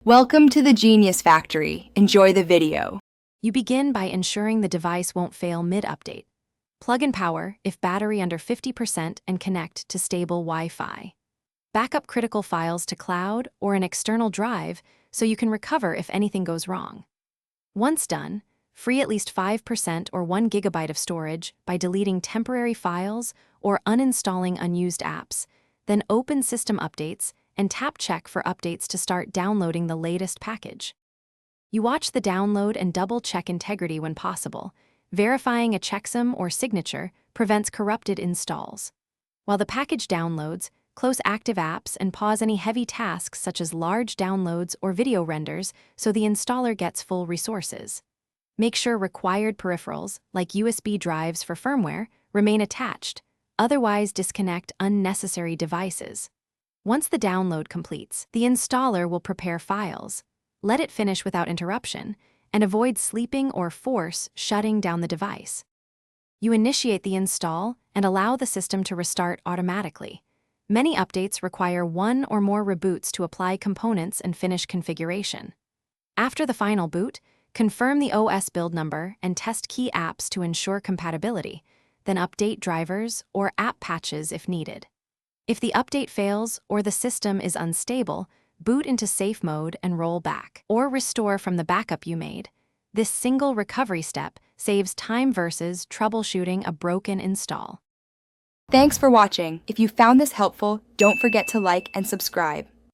Welcome to the Genius Factory. Enjoy the video. You begin by ensuring the device won't fail mid-update. Plug in power if battery under 50% and connect to stable Wi-Fi. Backup critical files to cloud or an external drive so you can recover if anything goes wrong. Once done, free at least 5% or 1 GB of storage by deleting temporary files or uninstalling unused apps. Then open System Updates and tap Check for updates to start downloading the latest package. You watch the download and double-check integrity when possible. Verifying a checksum or signature prevents corrupted installs. While the package downloads, close active apps and pause any heavy tasks such as large downloads or video renders so the installer gets full resources. Make sure required peripherals, like USB drives for firmware, remain attached. Otherwise, disconnect unnecessary devices. Once the download completes, the installer will prepare files. Let it finish without interruption, and avoid sleeping or force shutting down the device. You initiate the install and allow the system to restart automatically. Many updates require one or more reboots to apply components and finish configuration. After the final boot, confirm the OS build number and test key apps to ensure compatibility, then update drivers or app patches if needed. If the update fails or the system is unstable, boot into safe mode and roll back, or restore from the backup you made. This single recovery step saves time versus troubleshooting a broken install. Thanks for watching. If you found this helpful, don't forget to like and subscribe.